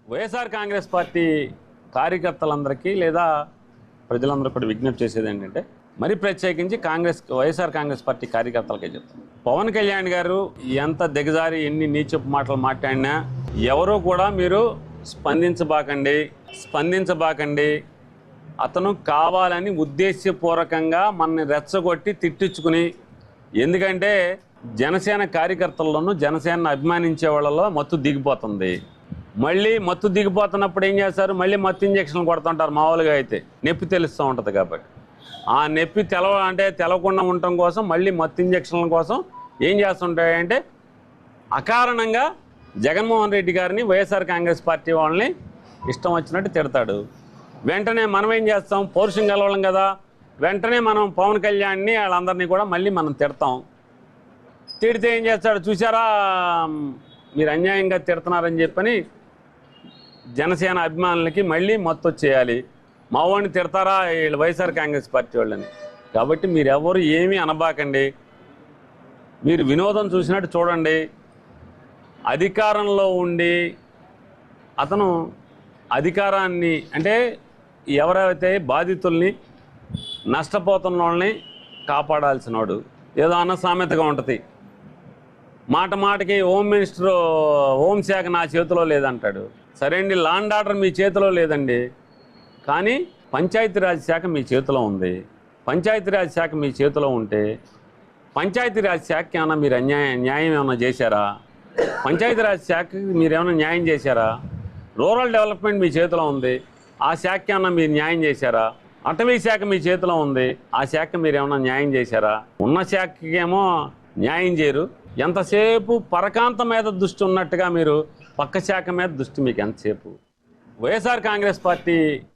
YSR Congress party కార్యకర్తలందరికీ లేదా ప్రజలందరూ కూడా విజ్ఞప్తి చేసేది ఏంటంటే, మరి ప్రత్యేకించి వైఎస్ఆర్ కాంగ్రెస్ పార్టీ కార్యకర్తలకే చెప్తాను. పవన్ కళ్యాణ్ గారు ఎంత దిగజారి ఎన్ని నీచపు మాటలు మాట్లాడినా ఎవరూ కూడా మీరు స్పందించబాకండి. అతను కావాలని ఉద్దేశపూర్వకంగా మనని రెచ్చగొట్టి తిట్టించుకుని, ఎందుకంటే జనసేన కార్యకర్తల్లోనూ జనసేనను అభిమానించే వాళ్ళలో మత్తు దిగిపోతుంది. మళ్ళీ మత్తు దిగిపోతున్నప్పుడు ఏం చేస్తారు, మళ్ళీ మత్తు ఇంజక్షన్లు కొడుతుంటారు. మామూలుగా అయితే నొప్పి తెలుస్తూ ఉంటుంది కాబట్టి ఆ నొప్పి తెలవకుండా ఉండటం కోసం మళ్ళీ మత్తు ఇంజక్షన్ల కోసం ఏం చేస్తుంటాయంటే అకారణంగా జగన్మోహన్ రెడ్డి గారిని వైఎస్ఆర్ కాంగ్రెస్ పార్టీ వాళ్ళని ఇష్టం వచ్చినట్టు తిడతాడు. వెంటనే మనం ఏం చేస్తాం, పౌరుషం గలవాళ్ళం కదా, వెంటనే మనం పవన్ కళ్యాణ్ని వాళ్ళందరినీ కూడా మళ్ళీ మనం తిడతాం. తిడితే ఏం చేస్తాడు, చూసారా మీరు అన్యాయంగా తిడుతున్నారని చెప్పని జనసేన అభిమానులకి మళ్ళీ మత్తు చేయాలి. మా వాడిని తిడతారా వీళ్ళు వైఎస్ఆర్ కాంగ్రెస్ పార్టీ వాళ్ళని. కాబట్టి మీరెవరు ఏమీ అనబాకండి, మీరు వినోదం చూసినట్టు చూడండి. అధికారంలో ఉండి అతను అధికారాన్ని అంటే ఎవరైతే బాధితుల్ని నష్టపోతున్న వాళ్ళని కాపాడాల్సిన వాడు. ఏదో అన్న సామెతగా ఉంటుంది, మాట మాటకి హోంశాఖ నా చేతిలో లేదంటాడు. సరే అండి, లా అండ్ ఆర్డర్ మీ చేతిలో లేదండి, కానీ పంచాయతీరాజ్ శాఖ మీ చేతిలో ఉంది. పంచాయతీరాజ్ శాఖ మీ చేతిలో ఉంటే పంచాయతీరాజ్ శాఖకి ఏమైనా మీరు న్యాయం ఏమైనా చేశారా? పంచాయతీరాజ్ శాఖకి మీరేమైనా న్యాయం చేశారా? రూరల్ డెవలప్మెంట్ మీ చేతిలో ఉంది, ఆ శాఖకి ఏమైనా మీరు న్యాయం చేశారా? అటవీ శాఖ మీ చేతిలో ఉంది, ఆ శాఖకి మీరు ఏమైనా న్యాయం చేశారా? ఉన్న శాఖకి ఏమో న్యాయం చేయరు. ఎంతసేపు పరకాంత మీద దృష్టి ఉన్నట్టుగా మీరు పక్క శాఖ మీద దృష్టి మీకు ఎంతసేపు? వైఎస్ఆర్ కాంగ్రెస్ పార్టీ